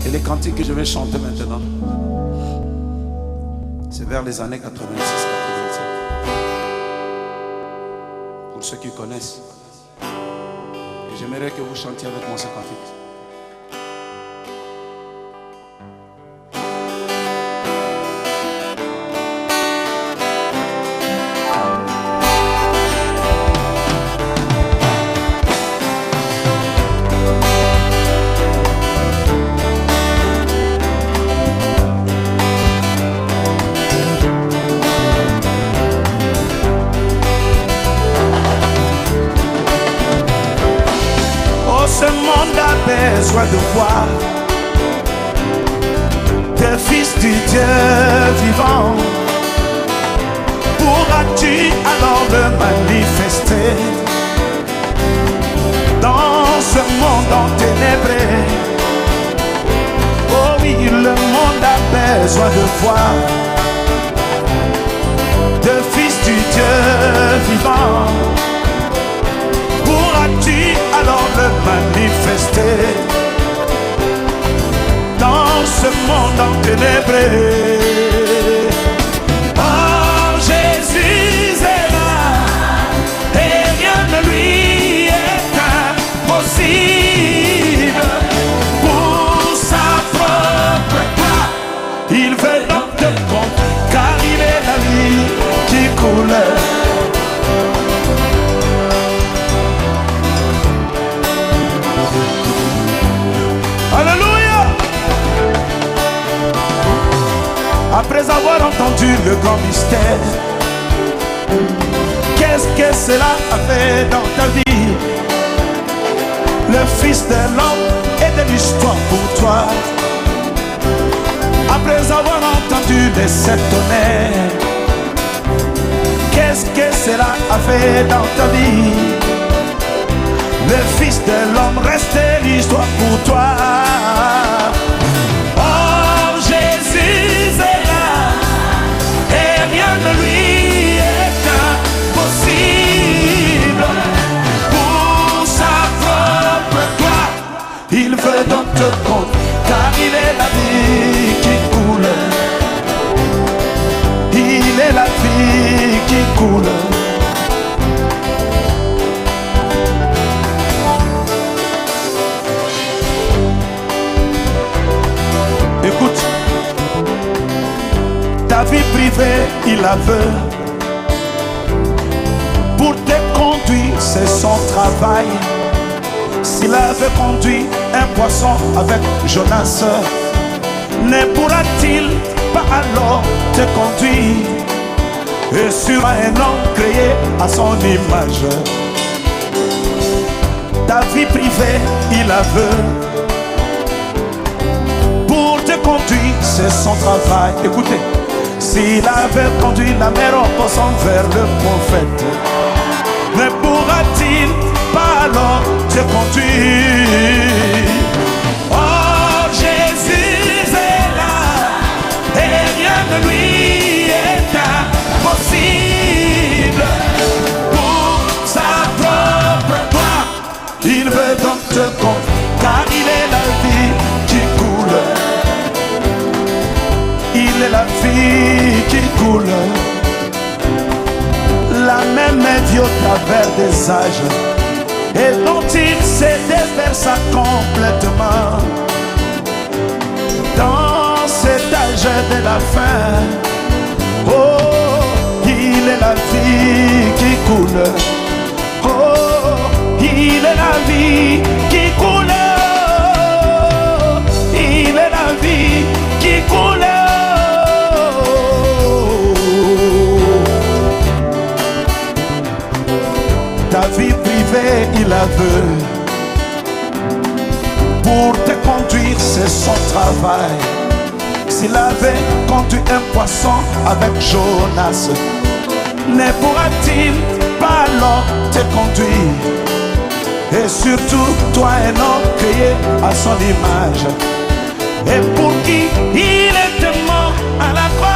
Et les cantiques que je vais chanter maintenant, c'est vers les années 86-87. Pour ceux qui connaissent. Et j'aimerais que vous chantiez avec moi ce cantique. Ce monde a besoin de voir des fils du Dieu vivant. Pourras-tu alors le manifester dans ce monde enténébré? Oh oui, le monde a besoin de voir des fils du Dieu vivant. Pourras-tu alors le manifester dans ce monde enténébré? Oh, Jésus est là et rien ne lui est impossible. Pour sa propre gloire, il veut donc te compte, car il est la vie qui coule. Alléluia. Après avoir entendu le grand mystère, qu'est-ce que cela a fait dans ta vie? Le Fils de l'homme est de l'histoire pour toi. Après avoir entendu les sept tonnerres, qu'est-ce que cela a fait dans ta vie? Le Fils de l'homme reste l'histoire pour toi. Oh, Jésus est là et rien ne lui est impossible. Pour sa propre gloire, il veut donc te compte, car il est la vie qui coule. Il est la vie qui coule. Écoute, ta vie privée, il la veut. Pour te conduire, c'est son travail. S'il avait conduit un poisson avec Jonas, ne pourra-t-il pas alors te conduire? Et sur un homme créé à son image. Ta vie privée, il la veut. Conduit, c'est son travail. Écoutez, s'il avait conduit la mer en passant vers le prophète, ne pourra-t-il pas alors te conduire? Oh, Jésus est là et rien ne lui est impossible. Pour sa propre gloire, il veut donc te conduire, car il est la vie qui coule. Il est la vie qui coule. La même vie au travers des âges, et dont il s'est déversé complètement. Dans cet âge de la fin, oh, il est la vie qui coule. Oh, il est la vie qui coule. Il est la vie qui coule. Ta vie privée, il la veut. Pour te conduire, c'est son travail. S'il avait conduit un poisson avec Jonas, ne pourra-t-il pas alors te conduire? Et surtout, toi, un homme créé à son image, et pour qui il est mort à la croix.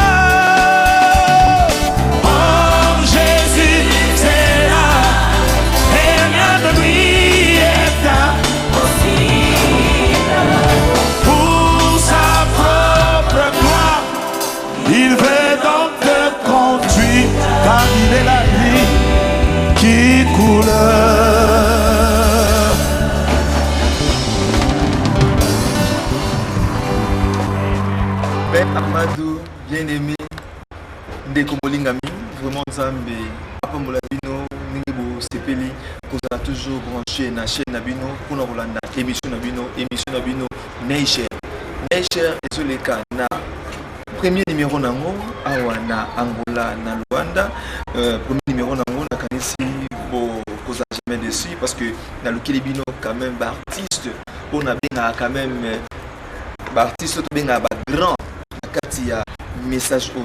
Pour Amadou, bien-aimé, Ndeko Molingami, vraiment Nzambe, Papa Molabino, Ningibo Sepeli, qu'on a toujours branché na chaîne Nabino, pour nous Rolanda, émission Nabino, Neisher. Neisher est sur les cas, na premier numéro nango, awa na Angola, na Luanda, premier numéro nango, na Kanisi, pour cause jamais dessus, parce que na Lukilibino, quand même, artiste, on a bien quand même, artiste, bien grand. Il y a message haut.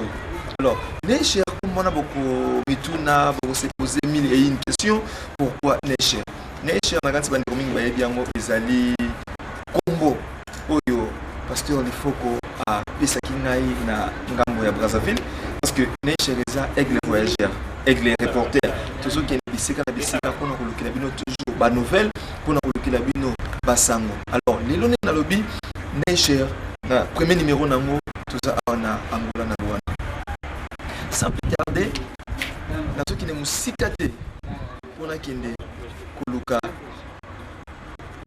Alors, Neisher, comme on a beaucoup mituna, beaucoup se poser mille et une questions. Pourquoi Neisher? Neisher, on a quand même dit que bien ezali combo oyo pasteur il faut ko a pesa kingai na ngambo ya Brazzaville parce que Neisher eza aigle voyageur, aigle reporter. Toujours qui est bisika na bisika pour nous coloquer la bino toujours ba nouvelle pour nous coloquer la bino basango. Alors, les lonés na lobby Neisher, premier numéro nango tout ça on a Angola na Luanda. Sans plus tarder, dans ce qui est musikate, on a kende koluka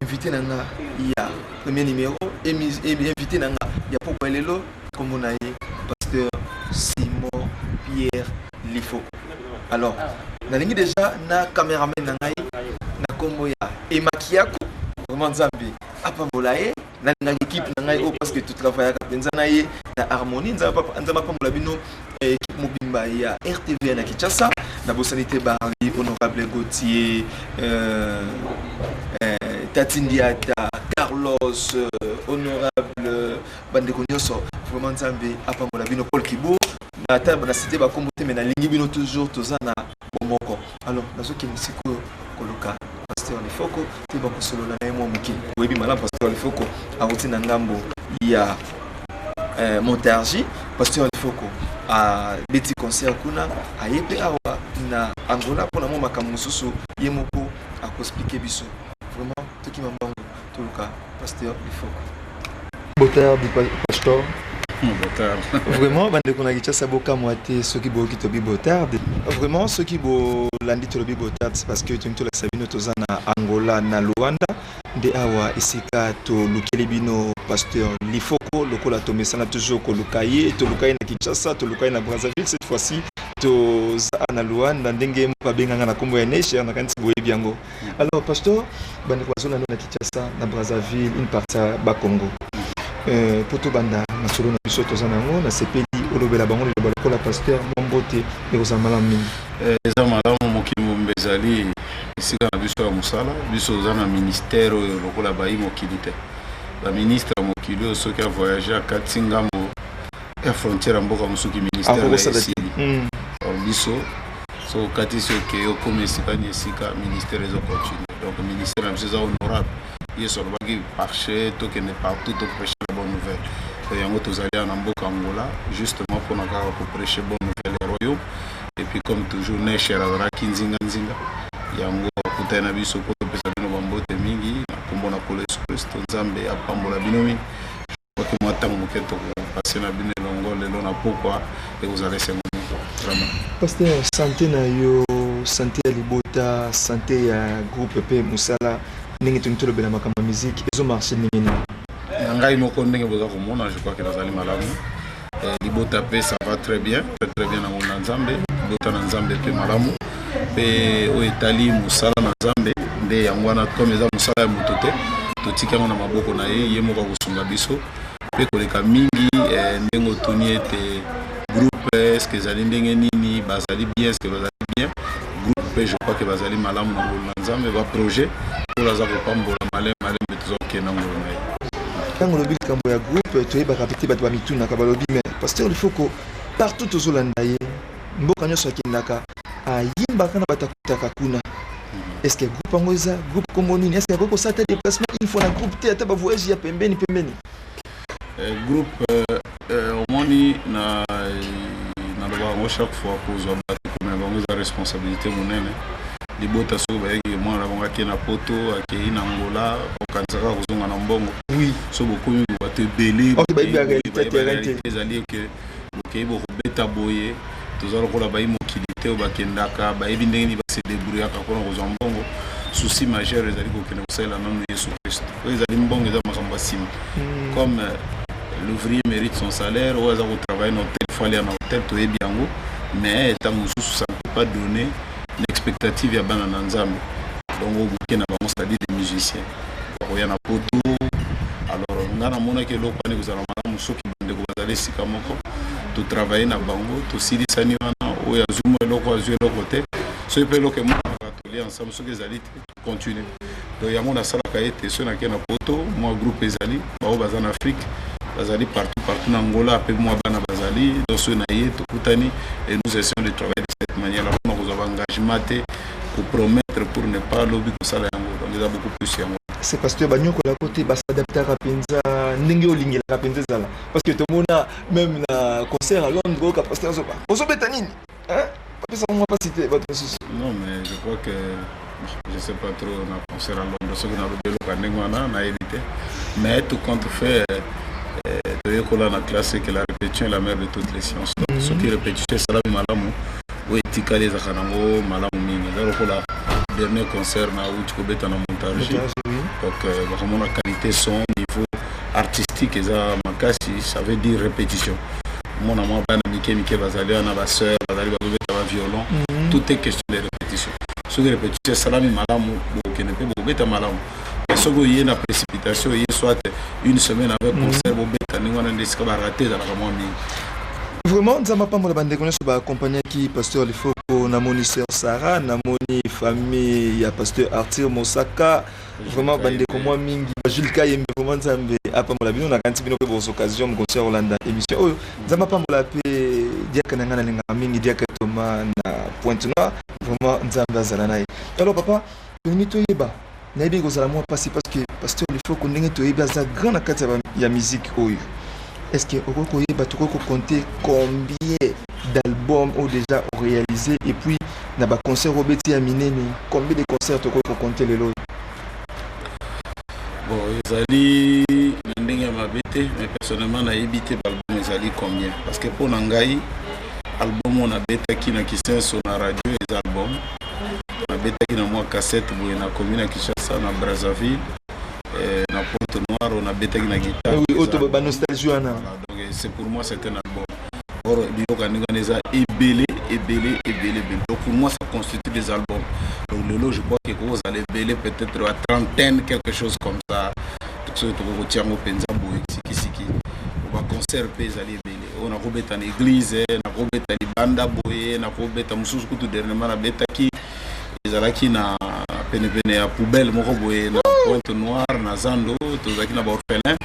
invité nanga ya premier numéro et invité nanga ya pourquoi lelo comme on a eu pasteur Simon Pierre Lifo. Alors, na lingi déjà na caméraman nanga na kombo ya Emakiako vraiment Nzambe apambolaye na l'équipe parce que tu travailles avec na harmonie nzamba pambola bino équipe mobimba ya RTV na Kinshasa na bosanité Barli honorable Gauthier Tatindiata Carlos honorable Bandeko Nyoso vraiment Nzambe apambola bino Paul Kibo na table na cité ba kombote mais na lingi bino toujours tozana bomoko. Alors nazo ki musiko koloka pasteur Lifoko te ba kosolo na mo muki webi malam pasteur Lifoko a route na ngambo ya Montargis pasteur Lifoko a beti concert kuna a yepe awa na Angola pour na mo makamususu yemoko a ko expliquer biso vraiment to ki mambango toluka pasteur Lifoko Botard du pasteur. Vraiment, bande qu'on a dit ça boka moitié ceux qui boki to bi botard. Vraiment ceux qui bo landi to bi botard c'est parce que tu la sabino tozana Angola na Luanda de awa isika to lukelibino pasteur Lifoko lokola to mesana toujours ko lukaye to lukaye na Kinshasa to lukaye na Brazzaville cette fois-ci to za na Luanda ndenge mpa benganga na kombo ya Neisher na kanti boye biango. Alors pasteur bande ko zona na Kinshasa na Brazzaville une partie ba Congo. Poto banda na solo na biso tozana ngo na sepeli olobela bango le balokola pasteur Mombote et aux amalamin eza malamu mokimo mbezali isika na biso ya musala biso zana ministère lokola bayi mokili te ba ministre mokili soki a voyager à Katingambo ya frontière mboka musuki ministère ya sili biso so kati soki yo comme esika ni esika ministère ezo continue donc ministère na biso honorable ils sont marché tout qui n'est partout pour prêcher la bonne nouvelle et en gros allés en Amboka Angola justement pour prêcher bonne nouvelle les royaumes et puis comme toujours Neisher à Kinzinga Nzinga yango kutana biso ko pesa bino bambote mingi na kombo na Yesu Kristo Nzambe apambola binomi kwa kimata muketo passer na bino longo lelo na pourquoi et vous allez se vraiment pasteur santé na yo santé ya libota santé ya groupe P Musala ndenge tunitolo bela makamba musique ezo marché ndenge ni ngai moko ndenge boza komona je crois que nazali malamu libota pe ça va très bien na ngona Nzambe libota na Nzambe pe malamu pe o etali musala na Nzambe nde yango wana comme eza musala ya moto te totika na maboko na ye moko kosunga biso pe koleka mingi ndenge otuni ete groupe est-ce que ezali ndenge nini bazali bien est-ce que bazali bien groupe pe je crois que bazali malamu na ngona Nzambe ba projet pour la zapopambola malem betuzoke na ngona ye quand le but kambo ya groupe tu eba répéter batwa mituna ka balobi mais pasteur il faut que partout tozolanda ye mboka nyoso akindaka ayimba kana batakutaka kuna est-ce que groupe ango eza groupe kombo nini est-ce que groupe ça ta déplacement il faut na groupe te ata ba voyage ya pembeni groupe omoni na lobango chaque fois kozwa bato comme bango za responsabilité monene libota so bayaki mwana bangaki na poto akei na Angola okanzaka kozonga na mbongo oui so beaucoup bato belé réalité ezali que okei bo beta boye tozalo kola bayi mokilité obakendaka bayebi ndenge ni base débrouiller ka kona kozwa mbongo souci majeur ezali kokende kosala nanu Yesu Kristo ezali mbongo eza makambo asima comme l'ouvrier mérite son salaire, ou à travailler dans tel fois aller en hôtel, tout est bien, mais tant que ça ne peut pas donner une expectative à Banana Nzambe. Donc au bouquet, c'est-à-dire des musiciens. Il y a un poteau. Alors, on a mon que l'eau qui vous allez qui de vous allez si comme tu travailles dans bango, tu si ça n'y va pas, ou il y a zoom l'eau à jouer l'autre côté. Ce qui est le que moi atelier ensemble, ce que les alliés continuent. Donc il y a mon salle qui a été sur laquelle on a poteau, moi groupe les alliés, bah au bazar en Afrique, les alliés partout en Angola, après moi bana bazali, dans ce naïe, tout coutani, et nous essayons de travailler de cette manière-là. Nous avons engagement pour promettre pour ne pas lobby comme ça là. Donc il y a beaucoup plus yango. C'est parce que Banyoko la côté va s'adapter à Penza, Ningo Lingi la Penza là. Parce que tout le monde a même un concert à Londres, au pasteur Zoba. Au Sobetanine, hein? Ça ne va pas citer votre souci. Non, mais je crois que je ne sais pas trop, on a concert à Londres, ce qu'on a le on a évité. Mais tout compte fait, de la classe, c'est que la répétition est la mère de toutes les sciences. Donc, ce qui est répétition, c'est la malamu, ou etika les akhanango, malamu mingi. Donc, le dernier concert, na où tu peux être en montage. Donc, vraiment, la qualité son, niveau artistique, et ça veut dire répétition. Mon amant, Mickey Bazali, on a ma soeur, Bazali, violon. Tout est question de répétition. Ce qui est répétition, c'est la même malamu, qui ne peut pas être malamu. Et ce qui est la précipitation, il y a soit une semaine avec concert, on a des scabas ratés dans la ramon. Vraiment, nous avons pas mal de connaissances sur la compagnie qui pasteur il faut qu'on a moni sœur Sarah, na moni famille, il y a pasteur Arthur Mosaka, vraiment bande comme moi mingi, Jules Kayembe vraiment Nzambe apa mola bino na kanti bino pe vos occasions concert Hollanda émission. Oh, nous avons pas mal pe dia kananga na lenga mingi dia Thomas na Pointe-Noire, vraiment Nzambe azalana. Alors papa, nous to yeba. Na yebi ko zala moi passer parce que pasteur il faut qu'on ndenge to yeba za grand na kati ya musique oyo. Est-ce que vous pouvez compter combien d'albums ont déjà réalisé et puis dans le concert Roberti Aminé, combien de concerts vous pouvez compter les lots? Bon, Ezali, mais personnellement, on a évité l'album Ezali combien? Parce que pour Nangaï, album on a bêta qui n'a qui sur la radio les albums. On a bêta qui n'a moi cassette pour la commune à Kinshasa, na Brazzaville. Na Pointe-Noire, on a bêta qui n'a guitare. Oui, nostalgie. Donc c'est pour moi c'est un album. Or, il y a ébélé. Donc pour moi ça constitue des albums. Donc le lot je crois que vous allez ébélé peut-être à trentaine, quelque chose comme ça. Donc ce que vous retirez au Penzambo, Siki. On va concert les ébélé. On a robé en église, on a robé en banda boye, on a robé en moussous tout dernièrement la bêta qui ezalaki na pene ya poubelle moko boye na Pointe-Noire na Zando tozaki na ba orphelin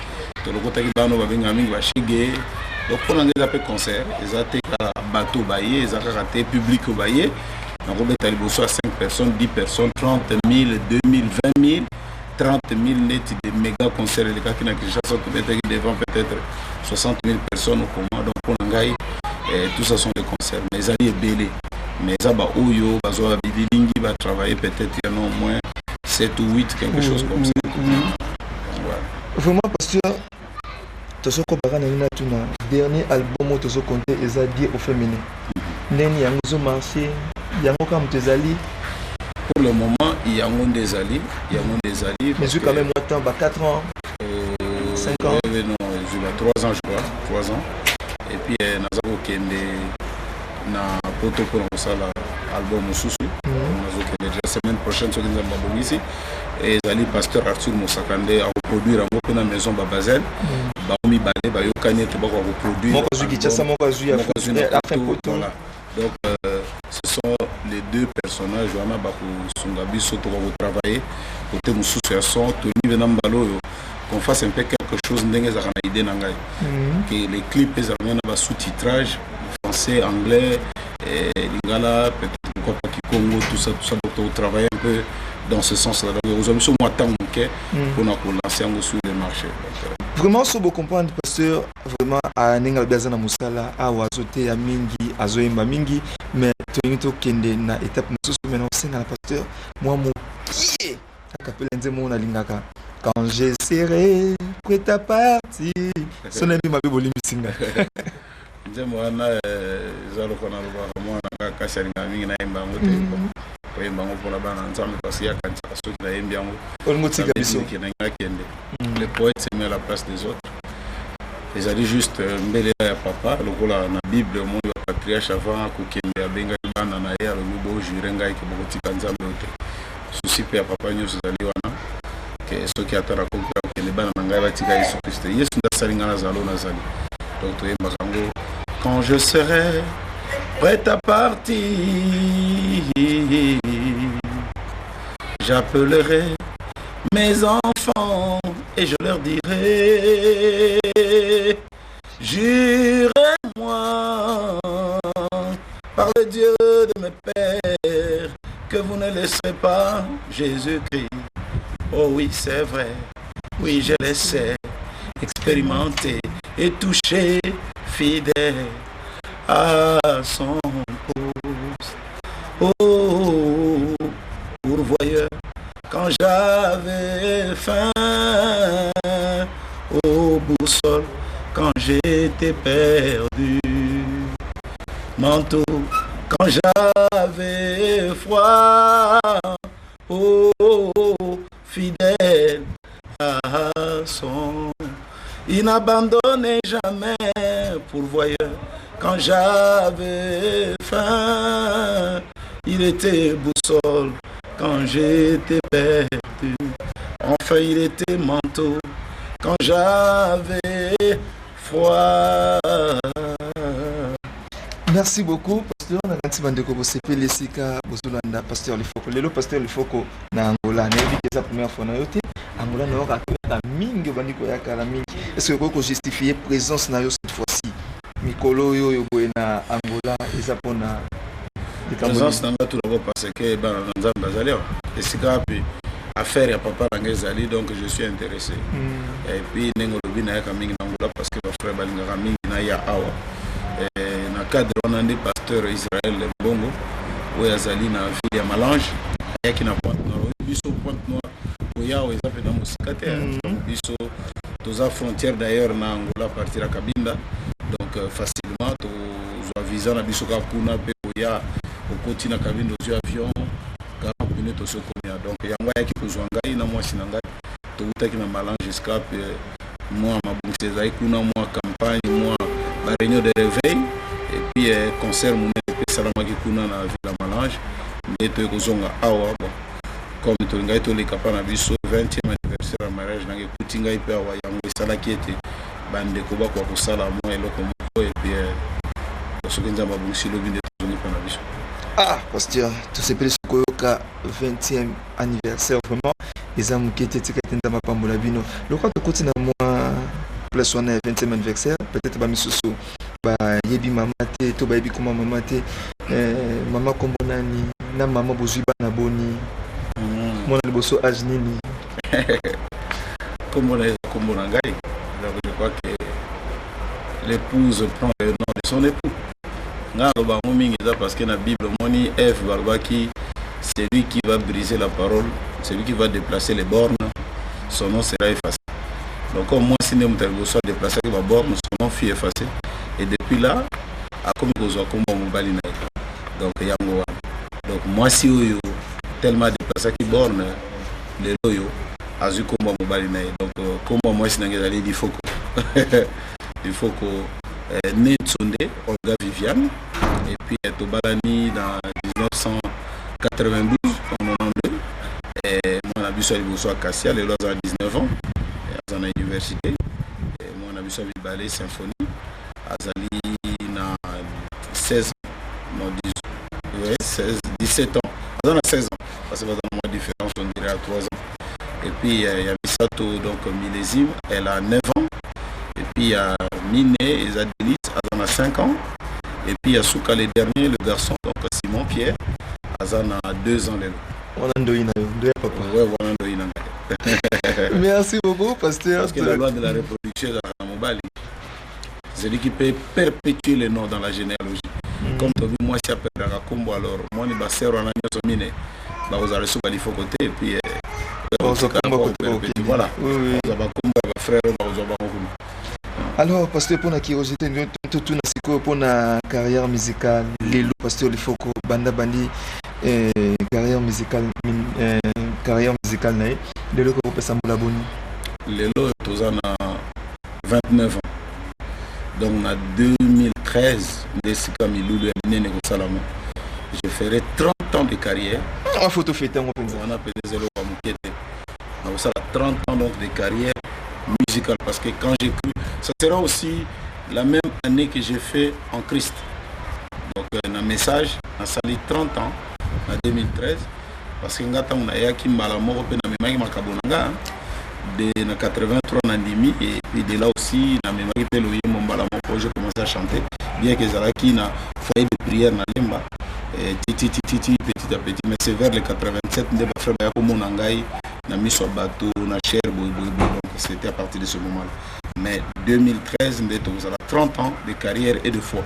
to lokotaki bano babenga mingi ba shige. Donc pour l'anglais appelé concert ezate ka bateau baye ezaka raté public baye na robeta liboso à 5 personnes 10 personnes 30 000 2000 20 000 30 000 net de méga concerts les gars qui na Kinshasa to devant peut-être 60 000 personnes au commun. Donc pour l'anglais tout ça sont des concerts mais ça est belé. Mais ça va Oyo, Bazoa Bibilingi va travailler peut-être il y en a au moins 7 ou 8, quelque chose comme ça. Ouais. Vraiment parce que le dernier album que tu as compté est dédié au féminin. Neni yango marché, yango comme tes alliés. Pour le moment, il y a des alliés, Mais j'ai quand même moins de temps, 4 ans, 5 ans. Non, j'ai 3 ans je crois, 3 ans. Et puis Nazaro Kende na poto pour ça l'album Moussousou. Déjà la semaine prochaine sur les albums ici. Et Zali pasteur Arthur Mosakande a reproduire en la maison Babazel. Baomi Balé, Bayo Kanyete, Bako reproduire. Donc ce sont les deux personnages, Joana Bako Sungabi Soto va travailler. Côté Moussousou à son, Tony Venambalo, qu'on fasse un peu quelque chose que les clips les sous-titrage français, anglais, lingala, peut-être pourquoi pas Congo, tout ça pour travailler un peu dans ce sens-là. Donc aux hommes sont moins tant pour nous lancer sur le marché. Vraiment, ce beau comprendre parce que vraiment à Nengal Bazana Moussala, à Wazote, à Mingi, à Zoimba Mingi, mais Tonito Kende na étape Moussou, maintenant c'est dans la pasteur, moi mon pied, à Capelle Nzemo na Lingaka. Quand je serai prêt à partir, son ami m'a vu singa. Nzemo na zalo kona ruba moi na kasari na mingi na imba ngote ko imba ngo pour la bana nzambe parce ya kanti so na imba ngo on motika biso les poètes se mettent à la place des autres ils allaient juste mbele ya papa lokola na Bible mon patriarche avant kokende abenga bana na ya le bo jurenga ke bokotika nzambe ote souci pe ya papa nyoso zali wana ke soki atara ko ke le bana ngai batika Yesu Christ Yesu ndasalinga na zalo na zali donc to yemba kango quand je serai prêt à partir j'appellerai mes enfants et je leur dirai jurez-moi par le Dieu de mes pères que vous ne laisserez pas Jésus-Christ. Oh oui, c'est vrai, oui, je le sais, expérimenter et toucher fidèle à son poste. Oh, pourvoyeur, quand j'avais faim, oh, boussole, quand j'étais perdu, manteau, quand j'avais froid, oh, fidèle à son, il n'abandonnait jamais, pourvoyeur, quand j'avais faim, il était boussole, quand j'étais perdu, enfin il était manteau, quand j'avais froid. Merci beaucoup, Pasteur. On a un bandeko pour CP Sika Bozolanda, Pasteur Lifoko. Lelo Pasteur Lifoko na Angola. Na ebi la première fois na yote. Angola na ora ka mingi bandiko ya kala mingi. Est-ce que vous pouvez justifier présence na yo cette fois-ci? Mikolo yo yo na Angola eza pona présence na ngatu loko parce que ba nzamba bazali. Et sika puis affaire ya papa ngezali donc je suis intéressé. Et puis nengo lobi na ya mingi na Angola parce que ba frère balinga mingi na ya awa. Na cadre on a des pasteurs Israël Bongo où yazali na ville ya Malange yaki na Pointe Noire biso Pointe Noire oya o ezape na musikate biso toza frontière d'ailleurs na Angola partir à Cabinda donc facilement to zo visa na biso ka kuna pe oya au continent Cabinda zo avion ka pine to sokomia donc yanga yaki kozwanga ina mwasi na ngai to utaki na Malange jusqu'à moi mabungisi ezali kuna moi campagne moi la réunion de réveil et puis concert mon salamaki kuna na Villa Malange mais to kozonga awa bon comme to ngai to le kapana biso 20e anniversaire de mariage na kutinga ipe awa yango esalaki ete bande ko ba kwa kosala moi eloko moko et puis soki nzamba bungisi lobi nde tozongi pana biso. Ah, Pasteur, tout ce plus koyoka 20e anniversaire vraiment les amis qui étaient tika ma pambola bino. Le quoi de côté na moi plus on est 20e anniversaire peut-être ba misusu ba yebi mama te to ba yebi kuma mama te mama kombonani na mama bozwi bana boni mona liboso âge nini kombona ngai donc je crois que l'épouse prend le nom de son époux ngalo ba momingi ça parce que na Bible moni Ève balbaki c'est lui qui va briser la parole c'est lui qui va déplacer les bornes son nom sera effacé. Donc comme moi si nous avons déplacé ma borne, son nom fut effacé. Et depuis là, à comme nous avons mobali donc yango. Donc moi si yo tellement déplacé qui borne les loyo azu comme mobali donc comme moi si n'angezali il faut que né Tsonde Olga Viviane et puis Tobalani dans 1992 en 92 et moi on a vu ça à Cassia les lois à 19 ans. Dans l'université, moi on a vu ça avec ballet symphonie, Azali na 16 ans, non 17 ans, dans 16 ans, parce que dans le mois de différence on dirait à 3 ans. Et puis il y a Misato, donc millésime, elle a 9 ans, et puis il y a Miné et Zadélis, elle en a 5 ans, et puis il y a Souka le dernier, le garçon, donc Simon Pierre, elle en a 2 ans. Merci beaucoup, Pasteur. Parce que la loi de la reproduction dans la mobile, c'est lui qui peut perpétuer les noms dans la généalogie. Comme tu as vu, moi, si je suis à Combo, alors moi, je suis à Mine, vous avez il faut côté, et puis voilà. Alors, Pasteur, pour la curiosité, tout pour la carrière musicale, les loups, Pasteur, il faut que Banda Bandi, carrière musicale, naïe. Les lots que vous pouvez Les lots, tous en 29 ans. Donc en 2013, je ferai 30 ans de carrière. En photo fête, on peut On a fait des élèves à Moukete. Donc ça 30 ans donc, de carrière musicale. Parce que quand j'ai cru, ça sera aussi la même année que j'ai fait en Christ. Donc un message, on a sali 30 ans en 2013. Parce que ngata on a yaki malamoko pe na memaki makabonanga de na 83 nandimi et puis de là aussi na memaki pe loye mon malamoko j'ai commencé à chanter bien que zalaki na foyer de prière na lemba petit à petit mais c'est vers les 87 nde ba frère ba ko monangai na miso bateau na cher boy donc c'était à partir de ce moment là. Mais 2013 nde to 30 ans de carrière et de foi,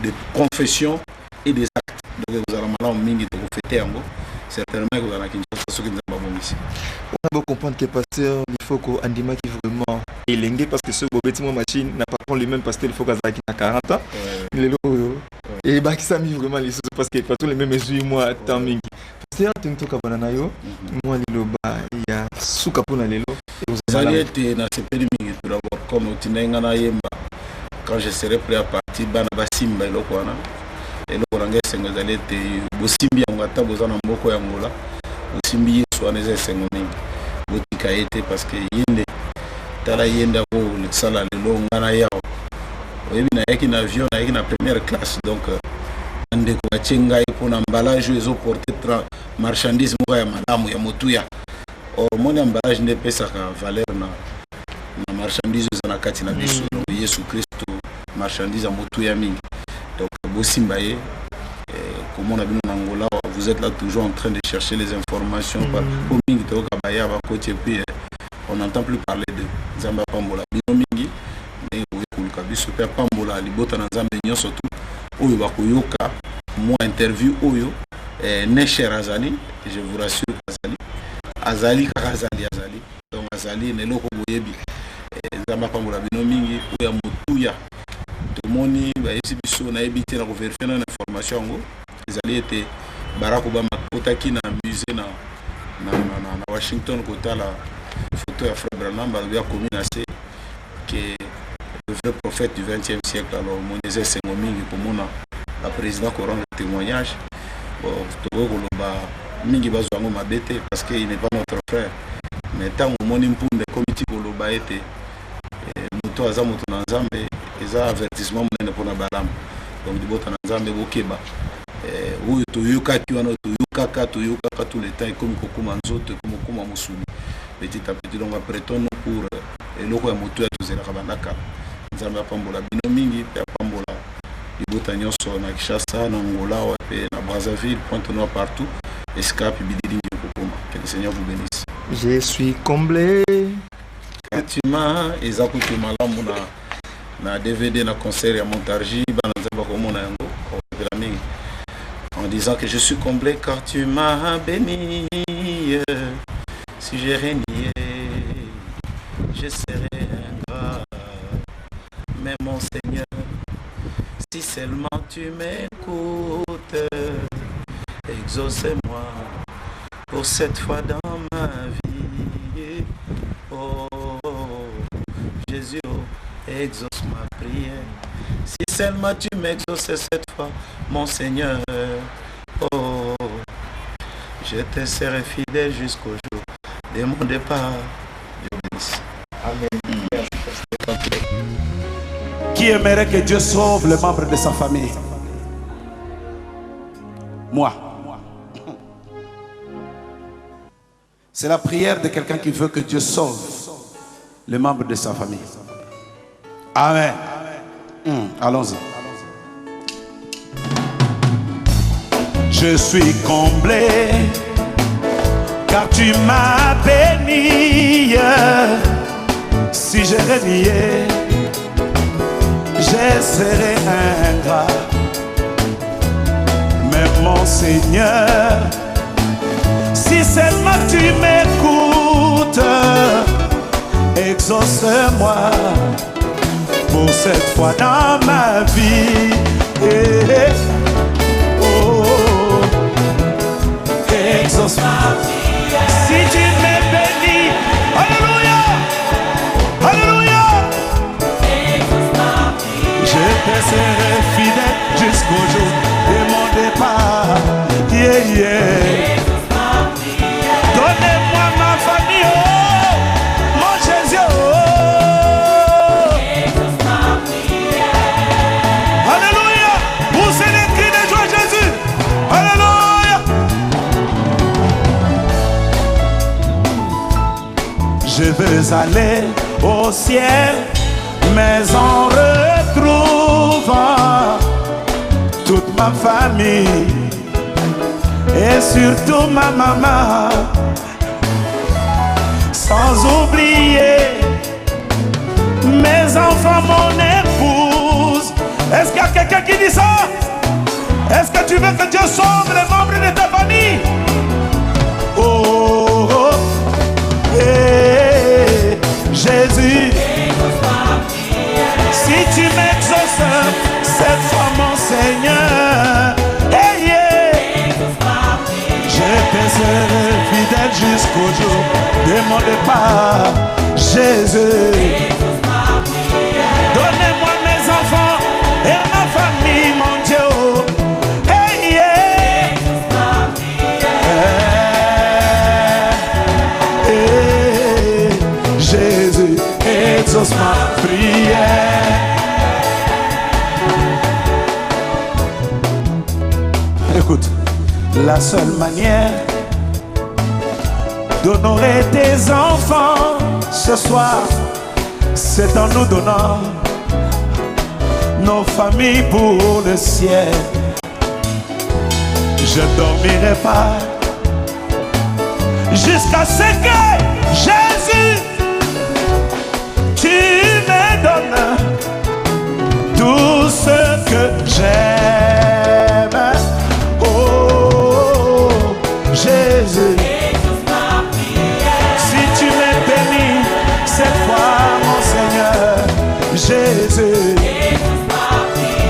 de confession et des actes. Donc vous allez maintenant mingi to fêter ngo. Certainement que vous avez Kinshasa qui ici. On a beau comprendre que pasteur, il faut qu'on andima qui vraiment élengue parce que ce bobetimo machine n'a pas les mêmes pasteurs, il faut qu'il ait 40 ans. Et bah qui s'est mis vraiment les choses parce que pas tous les mêmes 8 mois tant mingi. Pasteur, tu n'as pas banana yo, moi lelo ba il y a souka pour lelo. Vous allez être dans ce pays mingi tout d'abord comme tinenga na yemba. Quand je serai prêt à partir bana basimba elokwana. Et le Rwanda sengo zalete bosimbi ya ngata bozana mboko ya ngola bosimbi yesu aneze sengo mingi botika ete parce que yende tala yenda ko le sala le lo ngana yao oyebi na yaki na avion na yaki na première classe donc ande ko chenga ipo na emballage ezo porter marchandise mo ya malamu ya motuya or mon emballage ne pesa ka valeur na marchandise za na kati na biso Yesu Kristo marchandise ya motuya mingi. Donc, Bossimbaye, comme on a vu en Angola, vous êtes là toujours en train de chercher les informations. On n'entend plus parler de Zamba Pambola. Mais Super Pambola, Libota Nzambe surtout, Oyo Bakoyoka, moi interview Oyo, Necher Azali, je vous rassure Azali. Azali. Donc Azali, Neloko Boyebi, Zamba Pambola, Binomingi, Oya Motuya. Moni ba exhibition na ebité na vérifier na information ngo ezali été Barack Obama otaki na musée na Washington kota la photo ya Frère Branham ba bien commis assez que le vrai prophète du 20e siècle alors Moïse Sengomingi pour mona la président qui rend le témoignage bon to ko ba mingi bazwa ngo mabete parce que il n'est pas notre frère mais tant moni mpunda comité ko lo ba été moto azamoto na Nzambe eza avertissement monene pour na balam donc dibota na Nzambe bokeba oyo toyokaki wana toyokaka tout le temps comme kokoma nzoto comme kokoma musuni petit à petit donc après ton pour eloko ya moto ya tozela kabandaka Nzambe apambola bino mingi pe apambola dibota nyonso na Kinshasa na Angola pe na Brazzaville Pointe-Noire partout escape bidilingi kokoma que le Seigneur vous bénisse. Je suis comblé. Tu m'as ezakutu malamu na DVD na concert ya Montargis en disant que je suis comblé car tu m'as béni. Si j'ai renié, je serai ingrat. Mais mon Seigneur, si seulement tu m'écoutes, exauce-moi pour cette fois dans ma vie. Oh Jésus, exauce ma prière. Si seulement tu m'exauces cette fois, mon Seigneur, oh, je te serai fidèle jusqu'au jour de mon départ. Dieu bénisse. Amen. Qui aimerait que Dieu sauve les membres de sa famille? Moi. C'est la prière de quelqu'un qui veut que Dieu sauve les membres de sa famille. Amen. Allons-y. Je suis comblé car tu m'as béni. Si j'ai renié, je serai ingrat. Mais mon Seigneur, si seulement tu m'écoutes, exauce-moi pour cette fois dans ma vie. Oh, exauce ma vie. Si tu m'es béni, alléluia, alléluia. Exauce ma vie. veux aller au ciel, mais en retrouvant toute ma famille et surtout ma maman, sans oublier mes enfants, mon épouse. Est-ce qu'il y a quelqu'un qui dit ça? Est-ce que tu veux que Dieu sauve les membres de ta famille? Oh, oh, hey, Jésus, si tu m'exauces cette fois, mon Seigneur, hey, yeah, je te serai fidèle jusqu'au jour de mon départ. Jésus, donnez-moi mes enfants et ma famille, mon Dieu. Hey, yeah. Jésus, exauce ma prière. Écoute, la seule manière d'honorer tes enfants ce soir, c'est en nous donnant nos familles pour le ciel. Je ne dormirai pas jusqu'à ce que Jésus, tu me donnes tout ce que j'aime. Oh Jésus, si tu me bénis cette fois, mon Seigneur, Jésus,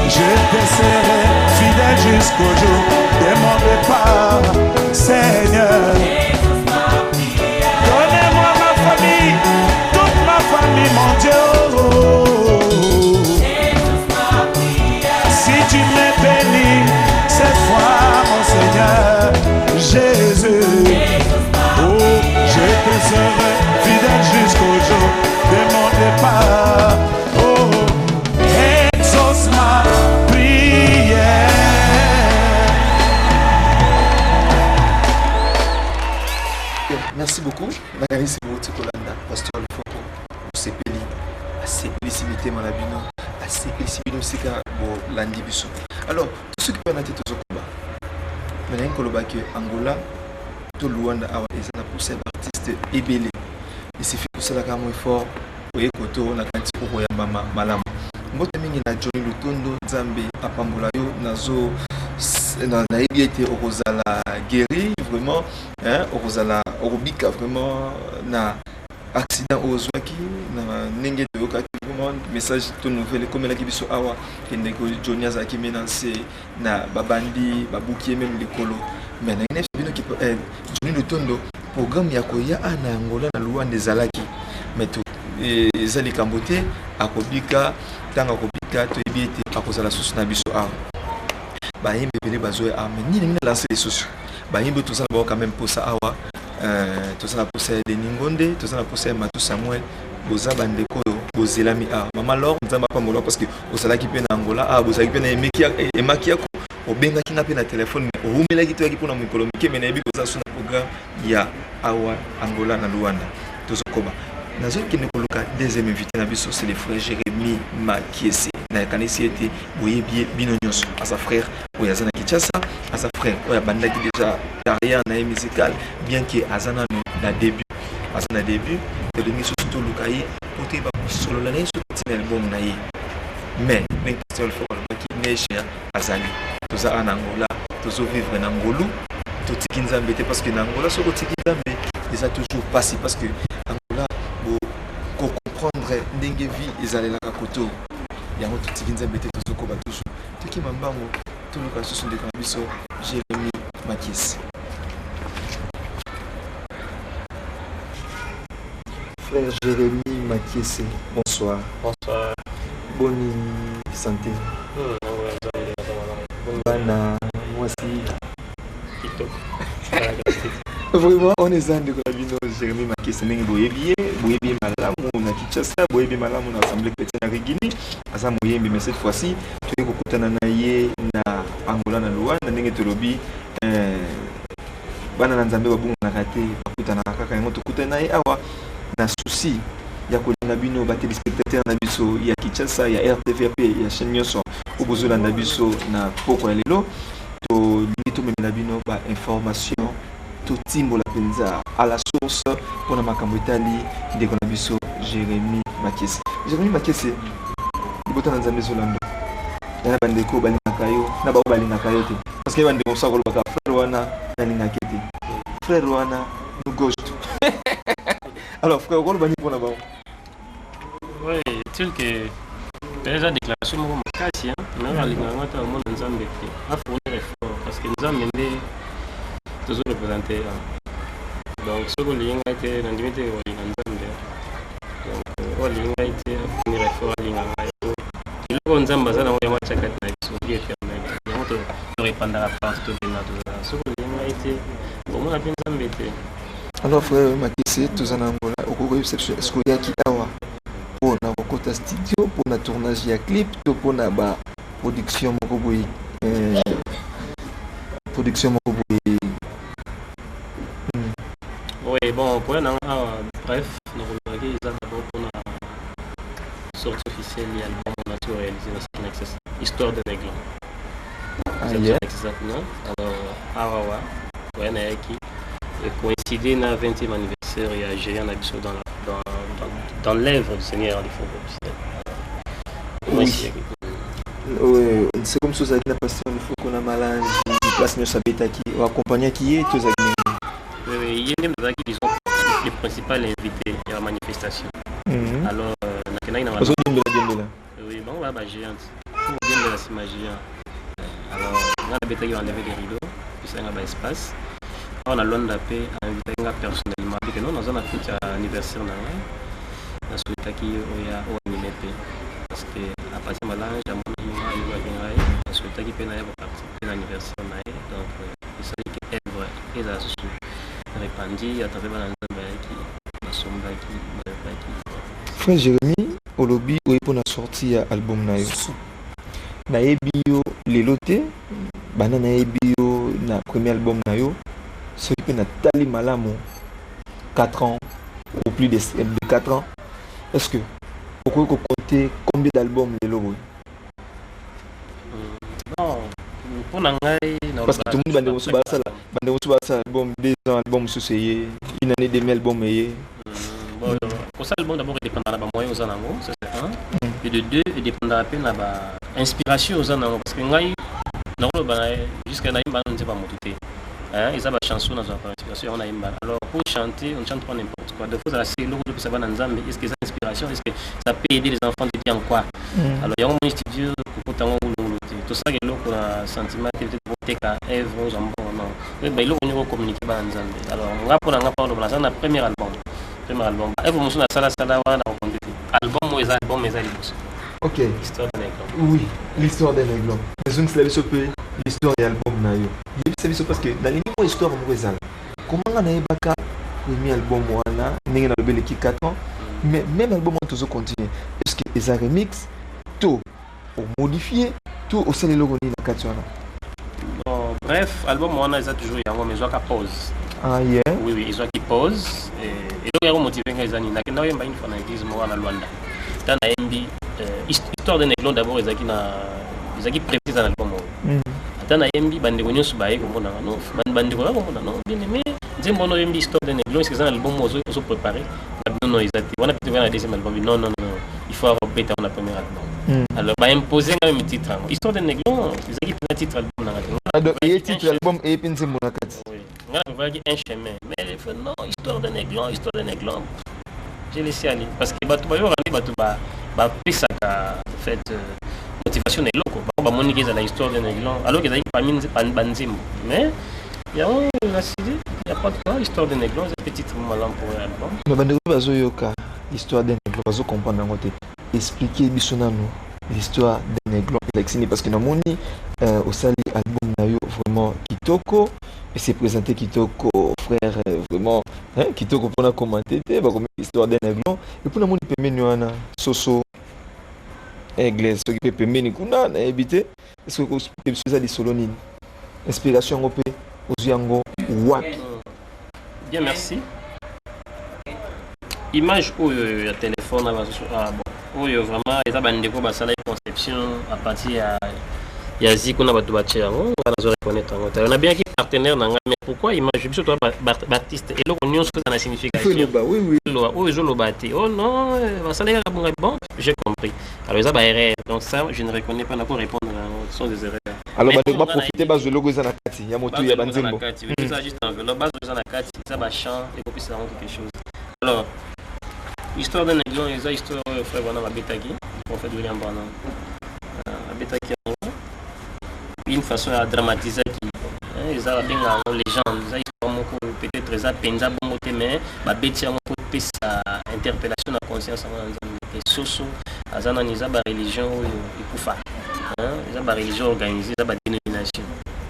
je te serai fidèle jusqu'au jour de mon départ. Seigneur, donnez-moi ma famille, toute ma famille, mon Dieu. Si tu me bénis cette fois, mon Seigneur, Jésus, oh, je te serai fidèle jusqu'au jour de mon départ. Oh, exauce ma prière. Merci beaucoup. Magali Sibouti Kolanda, Pasteur Alfoko, Sepeli, Sepeli Simité Malabino, Sepeli Simino Sika, Landi Biso. Alors, tout ce qui peut en être tout combat. Maintenant, Koloba que Angola, tout Luanda, et ça pour ces artistes ébélés. Il suffit que cela soit fort, pour écouter, on a quand il faut Yambama Malam. Moi, je suis Johnny Lutondo, Zambi, Apambolayo, Nazo. Na été au Rosala guéri vraiment hein au Rosala Orobika vraiment na accident aux Zwaki na nenge de okaki vraiment message tout nouvelle comme la kibiso awa kende ko Johnny azaki menacé na babandi babuki même likolo mais na ine bino ki Johnny Lutondo programme ya koya ana Angola na Luanda ezalaki mais tout ezali kambote akobika tanga kobika to ebiete akozala susu na biso awa. Bahimbe bele bazoe arme ni ngi lancer les sociaux bahimbe tout ça ba quand même pour ça awa tout ça pour ça de Ningonde tout ça pour ça Matu Samuel boza bandeko bozelami a mama lor nzamba pa molo parce que osala ki pe na Angola a boza ki pe na emaki yako obenga ki na pe na téléphone o humela ki to ki pona mikolo mike mena ebi boza suna programme ya awa Angola na Luanda tout ça koba nazo ki ne koluka deuxième invité na biso c'est le frère Jérémy Makiese na kanisi été boye bino nyonso à sa frère oyazana Kinshasa à sa frère oyabandaki déjà carrière na musical bien que azana no na début azana début de demi surtout lukai côté ba solo la neso petit album na yi mais ben pasteur faut ki neche azali tout ça en Angola tout ça vivre en Angola tout tikinzambe parce que na Angola so ko tikinzambe ils a toujours passé parce que Angola pour comprendre ndenge vie ezali la koto yango tutikinza bete tozoko batusu toki mambango toluka susu ndeko na biso Jérémy Makiese. Frère Jérémy Makiese, bonsoir. Bonsoir. Bonne santé. Bana, moi aussi. Vraiment, on est en de la vie de Jérémy Makiese. Boyebi malamu na Kinshasa, boyebi malamu na Assemblée chrétienne à Guinée. Asa moyembi mais cette fois-ci, tu es kokutana na ye na Angola na Luanda ndenge tolobi bana na Nzambe babunga na kate bakutana kaka yango tokutana ye awa na souci ya kolinga bino ba téléspectateurs na biso ya Kinshasa ya RTVP ya chaîne nyonso obozola na biso na poko ya lelo to lingi to memela bino ba information to timbola penza à la source pona makambo etali ndeko na biso Jérémy Makese libota na nzambe zolando yana bandeko balingaka yo na bao balingaka yo te parce que bandeko sa kolobaka frère wana nalingaka te frère wana nous gauche alors frère rôle bani pour là-bas oui tel que déjà déclaration mo makasi hein mais alingaka ta mo nzambe te a fournir effort parce que nzambe ndé toujours représenter donc ce que linga te na ndimite wa nzambe donc linga te fournir effort linga iloko nzambe za na mo ya chaka na biso die fermé donc to répondre à partout de na ce que linga te bon mo na nzambe te. Alors frère Makese tozana ngola okoko reception est-ce que yaki awa pour na kokota studio pour na tournage ya clip to pour na ba production moko boyi oui bon pour na bref na kolaki eza d'abord pour na sortie officielle ya album on a tout réalisé dans Access Histoire de Neglan. Exactement. Alors awa ouais na yaki et coïncider na 20e anniversaire et à Géant Nabiso dans l'œuvre du Seigneur il faut oui c'est comme ça la passion il faut qu'on a malade place ne sabeta qui ou accompagner qui est tous oui il y a des qui sont les principaux invités à la manifestation. Alors oui bon bah Géante pour bien de la cima Géant alors on a bêta qui va enlever les rideaux puis ça a espace. On a l'onde d'appel invité personnellement que non dans un anniversaire na souhaita qui oya animé parce que à partir malange à mon na souhaita qui pena pour participer à l'anniversaire na donc il s'agit que œuvre et la sous répandue à travers l'ensemble qui na somba qui frère Jérémy olobi ou pour na sortie album na yo na ebio lelote bana na ebio na premier album na yo ce qui peut Nathalie Malamo 4 ans ou plus de 4 ans. Est-ce que vous pouvez compter combien d'albums les logos? Non, pour Nangai, parce que tout le monde va ça album 2 ans album associé une année demi album et bon pour ça album d'abord il dépendra de moyens aux anango ça c'est un et de deux il dépendra peine la inspiration aux anango parce que ngai non jusqu'à naïm on ne sait pas monter. Hein, ils ont une chanson dans une inspiration, on a une balle. Alors pour chanter, on ne chante pas n'importe quoi. De fois, c'est le groupe qui s'appelle Nzambe. Est-ce que ça inspiration? Est-ce que ça peut aider les enfants de dire en quoi? Alors il y a un studio pour tant tout ça, il y a un sentiment qui est voté qu'à Ève, aux enfants. Non. Mais il y a un communiqué par Nzambe. Alors on va pour le premier album. Ève, on a sala on a rencontré. Album, mais album, mais album. Ok. L'histoire d'un aiglon. Oui, l'histoire d'un aiglon. Mais on se l'a vu l'histoire de l'album na yo. Il y a parce que dans les histoire mouezal. Comment on a baka premier album wana, n'engé na lobé qui 4 ans, mais même album on toujours continue. Est-ce que les remix tout ou modifié tout au sein de logo ni na 4 ans. Bon, bref, album wana ils a toujours yango mais zoka pause. Ah yeah. Oui, ils ont qui pause et donc yango motivé nga izani na kenda yemba une fois na église mo wana Luanda. Dans la MB histoire d'un aiglon d'abord ils qui précisé dans l'album. Dans la MB bande ko nyonso baye ko mona no bande ko ko mona no bien aimé nzembo no MB histoire d'un aiglon est-ce que ça l'album ozo préparé non ils on a peut-être un deuxième album non il faut avoir bêta on a premier album alors bah imposer un même titre histoire d'un aiglon ils ont qui un titre album na donc il titre album et puis nzembo na kati on a voyé un chemin mais il faut non histoire d'un aiglon j'ai laissé aller parce que batu ba yo randi batu ba pesa ka fait motivation est loco ba monique dans la histoire d'un aiglon alors que ça parmi banzim mais il y a la CD il y a pas de quoi histoire d'un aiglon c'est petit malin pour un album mais bande bazo yoka histoire d'un aiglon bazo comprendre ngote expliquer bisonano l'histoire d'un aiglon parce que na moni au sali album na yo vraiment kitoko et c'est présenté kitoko frère vraiment hein kitoko pour na commenter ba comme histoire d'un aiglon et pour na moni pemeni wana soso église ce qui peut pemeni kuna na habiter est-ce que expliquer ça des solonine inspiration ngopé oziango wapi bien merci image où il y a téléphone où il y a vraiment les abandons bah ça la conception à partir il y a Zico na bato batia on va reconnaître on a bien qui partenaire na mais pourquoi image biso toi Baptiste et là on nyonso na signification oui oh je le bâti oh non ça la bon j'ai compris alors ça ba erreur donc ça je ne reconnais pas pour répondre à sont des erreurs alors ba profiter ba je logo za na kati ya moto ya banzembo ça juste en vélo base za na kati ça ba chant et puis ça rend quelque chose alors histoire d'un exemple les histoire frère voilà ma betaki en fait William Branham betaki une façon à dramatiser qui ils ont bien la légende ils ont peut-être très penza bon côté mais ba beti en côté sa interpellation à conscience et soso azana niza ba religion ikufa ils ont ba religion organisée za ba dénomination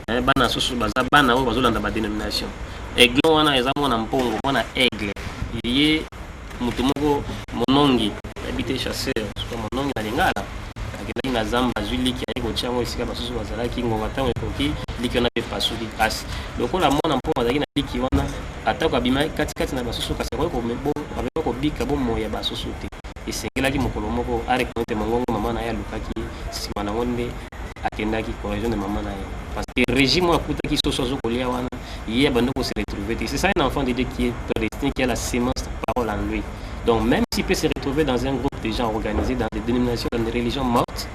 bana soso baza bana o bazolanda ba dénomination aigle wana eza mona mpongo mona aigle yé mutu moko monongi habité chasseur so monongi na lingala akendaki na zamba azwi liki ayi kotia ngo esika basusu bazalaki ngonga ntango ekoki liki wana mpe pasuki kasi lokola mwana mpongo azalaki na liki wana atako abima katikati na basusu kasi akoki kobika bomoya basusu te esengelaki mokolo moko arekonete mongongo mama na ye alukaki nsima nango nde akendaki correction de mama na ye parce que régime akutaki soso azokolia wana ye abandi ko se retrouver c'est ça un enfant de Dieu qui est prédestiné qui a la sémence de parole en lui donc même s'il peut se retrouver dans un groupe de gens organisés dans des dénominations dans des religions mortes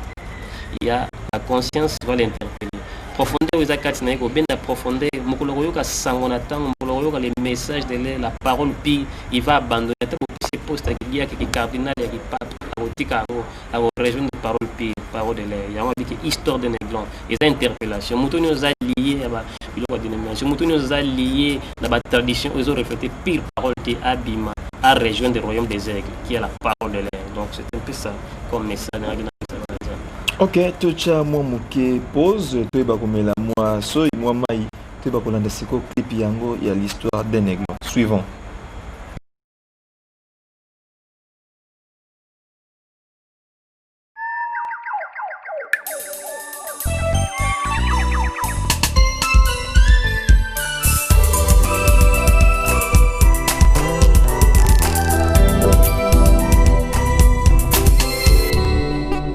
il y a la conscience va l'interpeller profondeur aux akati na ko benda profondeur mokolo koyoka sango na tango mokolo koyoka les messages de la parole puis il va abandonner ce poste qui a qui cardinal et qui pape arotika a rejoindre parole puis parole de l'air il y a une histoire de Neglan et ça interpellation mutoni aux alliés à biloko dénomination mutoni aux alliés dans la tradition ils ont reflété pire parole de Abima à rejoindre le royaume des aigles qui est la parole de l'air donc c'est un peu ça comme message. Ok, tocha mwa muke pause toyeba komela mwa soyi mwa mai toyeba kolanda siko clip yango ya l'histoire d'un aigle suivant.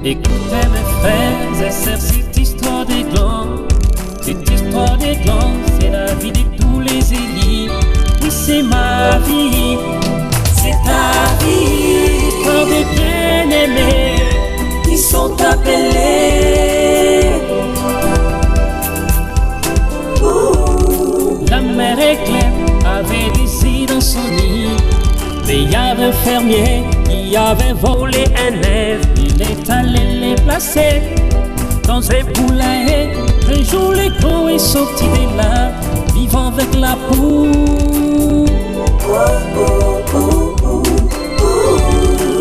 Écoutez mes frères et sœurs, cette histoire des glands, c'est la vie de tous les Élis. Oui, c'est ma vie, c'est ta vie. Quand des bien-aimés qui sont appelés. La mère éclair avait des îles dans son nid, mais il y avait un fermier qui avait volé un œuf. Il est allé les placer dans un poulailler. Un jour l'écran est sorti de là, vivant avec la poule.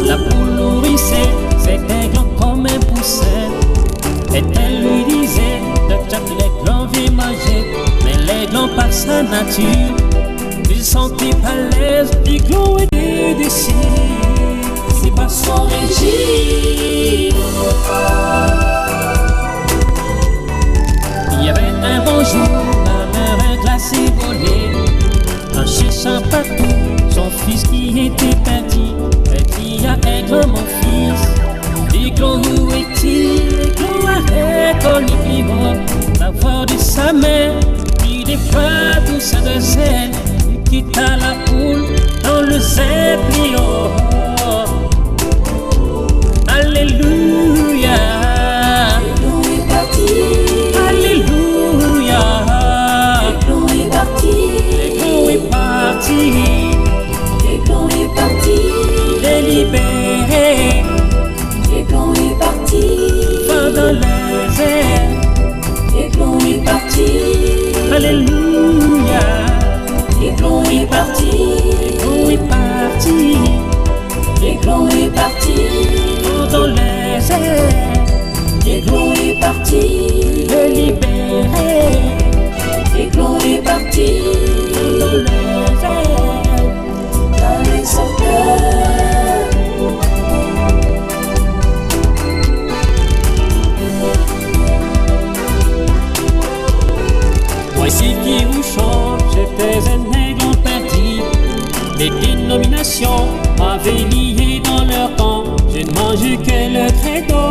La poule nourrissait cet aigle comme un poussin. Et elle lui disait, l'aigle vient manger. Mais l'aigle par sa nature, il sentait pas l'aise, l'aigle était déçu. C'est pas son régime. Il y avait un beau jour, la mère glacée volée, en cherchant partout son fils qui était perdu. Elle dit à aigle mon fils, l'aigle où est-il? L'aigle a reconnu la voix de sa mère, puis des fois douce de zèle, il quitta la poule dans le zeppelin. Alléluia, l'aiglon est parti. Alléluia, l'aiglon est parti. L'aiglon est parti. L'aiglon est parti. Il est libéré. L'aiglon est parti. Va dans les airs. L'aiglon est parti. Alléluia, l'aiglon est parti. L'aiglon est parti. songe que le credo,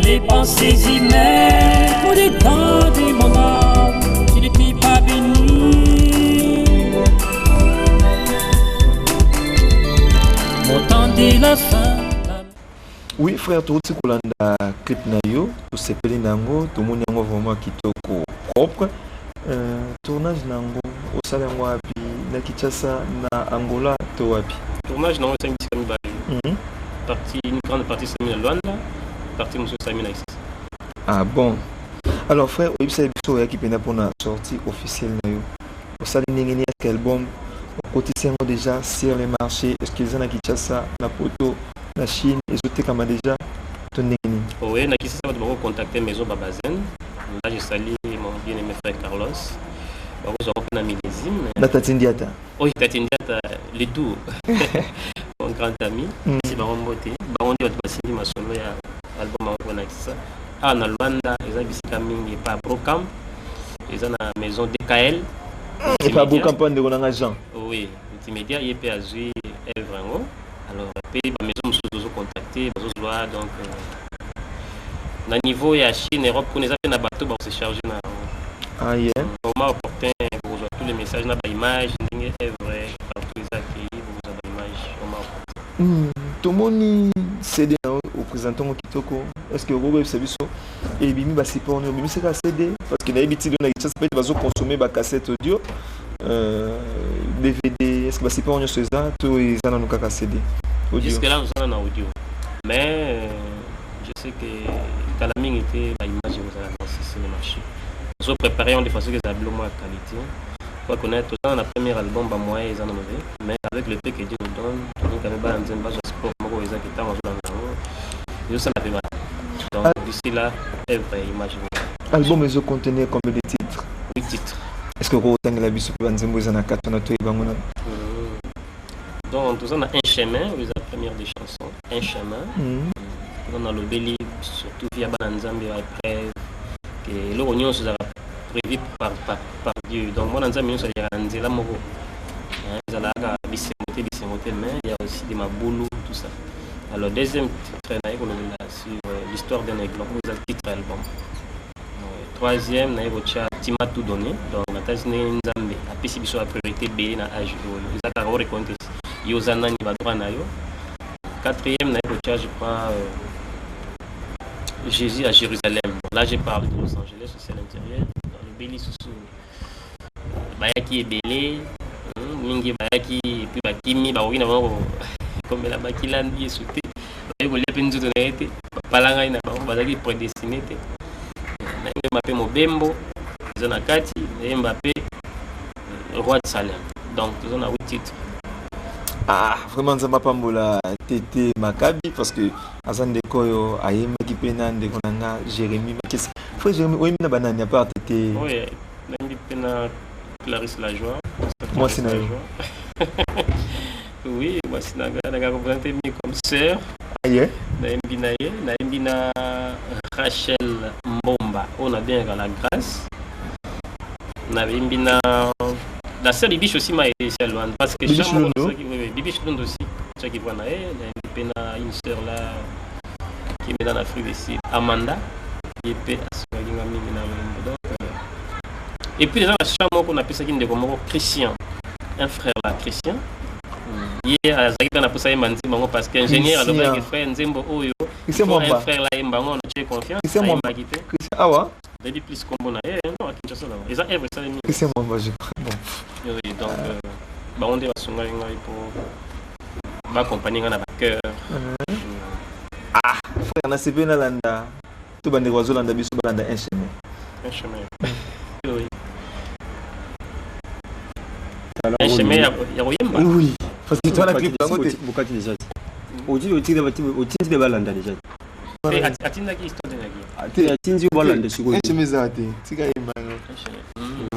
les pensées humaines, pour des temps de mon âme, tu n'étais pas béni. Mon temps de la fin. Oui, frère, tout ce qu'on a clip nayo, tout ce que nango, tout le monde yango vraiment kitoko propre. Tournage nango, au salaire wapi, na Kinshasa, na Angola, to wapi. Tournage nango c'est un petit camion. Partie une grande partie c'est à Luanda, partie monsieur Samina ici. Ah bon. Alors frère, oui, c'est biso ya qui pena pour la sortie officielle nayo. Au salaire n'engeni est album, côté c'est déjà sur les marchés, est-ce qu'ils en a Kinshasa, na poto. La Chine, ils ont été comme déjà ton ennemi. Oui, na Kinshasa, je vais contacter Maison Babazen. Là, je salue mon bien-aimé frère Carlos. Nous avons fait un millésime. La Tatindiata. Oui, Tatindiata, les deux. Mon grand ami. C'est Baron Boté. Baron Diot Bassini m'a sonné à l'album en Kinshasa. Ah, na Luanda, ils ont visité Kaming et pas Brocam. Ils ont la maison DKL. Et pas Brocam, pas de Ronanga Jean. Oui, multimédia, il y a Azui, Evrango. Alors, la maison nous a contacté, donc, au niveau de la Chine, Europe, pour les appels à bateau, on s'est chargé. Ah, yeah. Au moment opportun, pour rejoindre tous les messages, on a des images, c'est vrai, partout les accueillis, vous avez des images, au moment opportun. Tout le monde CD au présentant Kitoko. Est-ce que vous avez vu ça? Et Bimi va s'y prendre, Bimi c'est qu'à CD, parce qu'il y a des petits données qui va consommer des cassettes audio. DVD, est-ce que c'est pas on sur ça? Tout ils en ont qu'à CD. Jusque là, nous sommes en audio. Mais je sais que Calaming était à l'image de sur le marché. Nous avons préparé de façon que ça a de qualité. Il faut connaître tout ça dans le premier album, moi ils en ont mauvais. Mais avec le peu que Dieu nous donne, nous avons quand même un base de sport, moi ils ont été en jeu dans ça n'a pas. Donc d'ici là, elle va imaginer. Album ils ont contenu combien de titres? 8 titres. Est-ce que vous avez la vie pour Nzembo ils en a 4 on a tout ébangouna? Donc, tout ça, on a un chemin, vous la première des chansons, un chemin. On a le belly, surtout via Bananzambi après, que l'oignon se prévu par Dieu. Donc, moi, dans Nzambi, ça a dit la moro. Ils ont la bissemoté, mais il y a aussi des maboulous, tout ça. Alors, deuxième titre, sur l'histoire d'un aigle, vous avez le titre album. Troisième, on a Tima tout donné. Donc, on a Nzambi, après, si vous avez la priorité, B, na âge, vous avez reconnaître. Yozana ni badra na yo. Quatrième, je crois, Jésus à Jérusalem. Là, je parle de Los Angeles, c'est à l'intérieur. Dans le Béli Soussou, Bayaki est belé, Mingi Bayaki, et puis Bakimi, Baoui, comme la Bakilan est sauté. Bayogo Lepenzu de Naete, Palanga, Bazaki prédestiné. Mbappé Mobembo, Zanakati, Mbappé, roi de Salem. Donc, nous avons 8 titres. Ah, vraiment, ça m'a pas moula Tété Maccabi parce que Azan de Koyo, Ayem qui pénane de Konanga, Jérémy, qu'est-ce que Jérémy, oui, mais banane, il n'y a pas Tété. Oui, il y a Clarisse Lajoie. Moi, c'est Nayo. Oui, moi, c'est Naga, Naga représenté comme sœur. Aïe. Naïmbina Rachel Mbomba, on a bien la grâce. Naïmbina. La sœur Bibiche aussi m'a aidé chez Luanda parce que Bibiche Lundo aussi, ceux qui voient une sœur là qui est dans l'Afrique ici, Amanda, qui est et puis les gens qu'on appelle ça qui est comme Christian, un frère là, Christian. Il a parce qu'ingénieur alors que frère Nzembo Oyo, un frère là Mbango on a confiance. Christian ah ouais. Depuis plus comme on a non à Kinshasa là. Ils ont œuvre ça les miens. Christian Mwamba je crois. Bon. Oui donc on est sur pour m'accompagner dans la cœur. Ah frère na CP na landa. Tout bande oiseau landa biso landa un chemin. Un chemin. Oui. Un chemin il y a Oyemba. Oui. Parce que toi la clip là côté Bukati déjà. Oti de balanda déjà. Atinda qui histoire de nagi. Ati atinzi balanda siko. Un chemin zate. Tika imbango.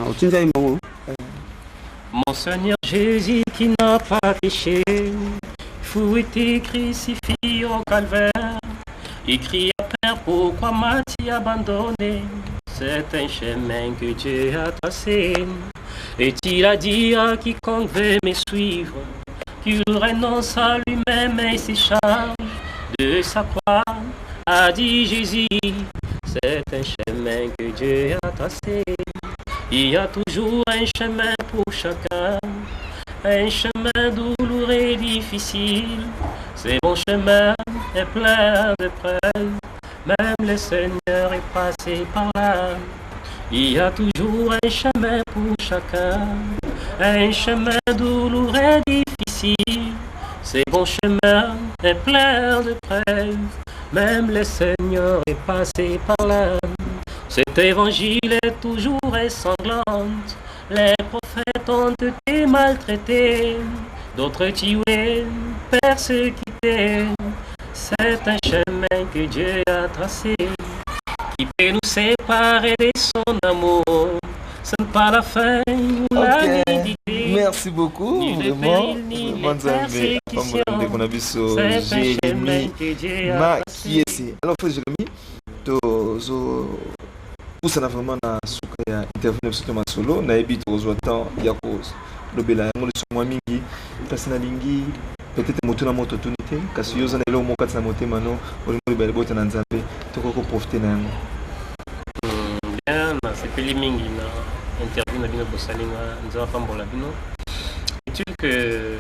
Otinza imbango. Mon Seigneur Jésus qui n'a pas péché, fut été crucifié au calvaire. Il crie à Père, pourquoi m'as-tu abandonné? C'est un chemin que Dieu a tracé. Et il a dit à quiconque veut me suivre qu'il renonce à lui-même et s'écharge de sa croix, a dit Jésus, c'est un chemin que Dieu a tracé. Il y a toujours un chemin pour chacun, un chemin douloureux et difficile. C'est bon chemin est plein de preuves, même le Seigneur est passé par là. Il y a toujours un chemin pour chacun, un chemin douloureux et difficile. C'est bon chemin est plein de preuves, même le Seigneur est passé par là. Cet évangile est toujours sanglante. Les prophètes ont été maltraités, d'autres tués, persécutés. C'est un chemin que Dieu a tracé, qui peut nous séparer de son amour. Ce n'est pas la fin ou la nudité. Merci beaucoup. Ni le Vraiment. péril, ni les Vraiment, persécutions. C'est un chemin que Dieu a tracé. Alors, frère Jérémy, pour ça, vraiment, na suka ya intervenir sur ma solo, na ebi tozwa temps ya cause. Lobela yango le somo mingi, kasi na lingi peut-être moto na moto tunité, kasi yoza na elo mokati na motema no, olingo bele bota na nzambe, toko profiter na yango. Bien, na sepeli mingi na interview na bino bosalinga nzamba pambola bino. C'est que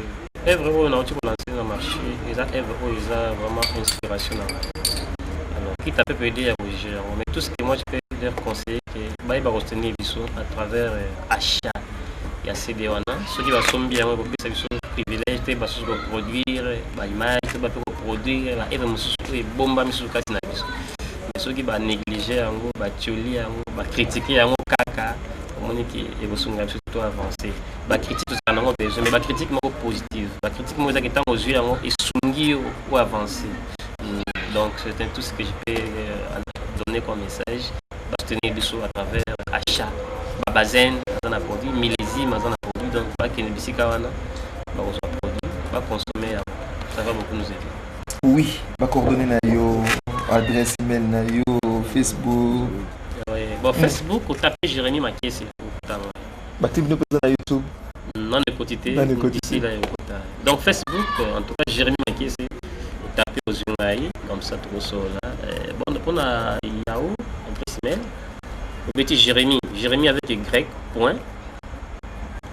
œuvre oyo na oti ko lancer na marché, eza œuvre oyo eza vraiment inspiration na ngai. Alors, qui t'a peut aider à gérer, mais tout ce que moi je peux leur conseiller, c'est que va retenir à travers achat. Il y a CD wana, ceux qui sont bien, ça sont privilèges, ils peuvent produire, l'image, ils peuvent produire, la œuvre est bomba mais sur le cas mais ceux qui vont négliger, critiquer, caca, on est qui est surtout avancé. Critique tout ça non besoin, mais critique positive, critique moi qui est aux yeux et soumis ou avancé. Donc c'est tout ce que je peux donner comme message. Tenir des choses à travers achat. Bazen, on a produit, millésime, on a produit, donc pas qu'il y ait des produit, pas consommer, ça va beaucoup nous aider. Oui, ma coordonnée na yo, adresse email na yo, Facebook. Oui. Bon, Facebook, vous tapez Jérémy Makiese. Active nous sur YouTube. Non, de quotité. Ici, là, donc Facebook, en tout cas, Jérémy Makiese, vous tapez aux Ungaï, comme ça, tout ça là. Bon, on a Yahoo, adresse email. Vous mettez Jérémy avec Y, point,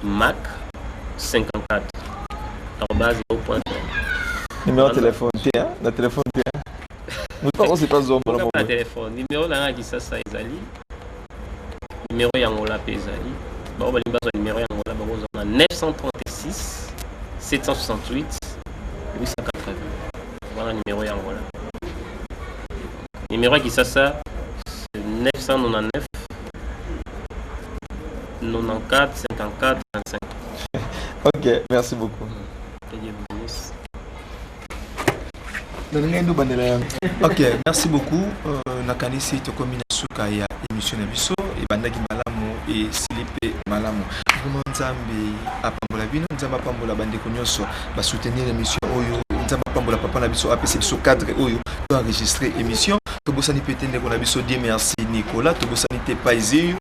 Mac 54, arrobase .com. Numéro de téléphone, le téléphone, nous ne sais pas si on téléphone. Numéro là, qui ça, Ezali. Numéro Yangola, Ezali. Bon, on va numéro Yangola, 936 768 880. Voilà le numéro Yangola. Numéro qui ça, c'est 999 94 54 25. Ok, merci beaucoup. Ok, merci beaucoup. Nakanisi tokomi na suka ya émission na biso ebandaki malamu et silipe malamu. Vraiment nzambe apambola bino, nzambe apambola bandeko nyonso ba soutenir émission oyo, nzambe apambola papa na biso apesi biso cadre oyo to enregistrer émission. Tobosani pete ndeko na biso Dieu merci Nicolas, tobosani te Paizi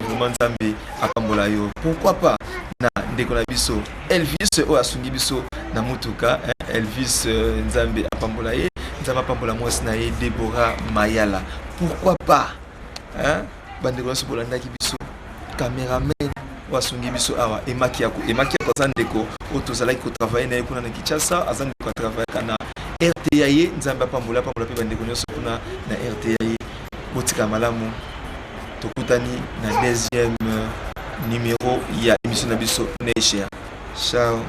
vraiment nzambe apambola yo. Pourquoi pas na ndeko na biso Elvis o asungi biso na mutuka, Elvis nzambe apambola ye, nzambe apambola mwasi na ye Deborah Mayala. Pourquoi pas bandeko na bolanda ki biso cameraman o asungi biso awa emakiako azandeko o tozalaki ko travailler na ye kuna na Kinshasa, azandeko travailler kana RTA ye, nzambe apambola pe bandeko nyonso kuna na RTA ye. Botika malamu tokutani na deuxième numéro ya émission na biso Neisha. Ciao.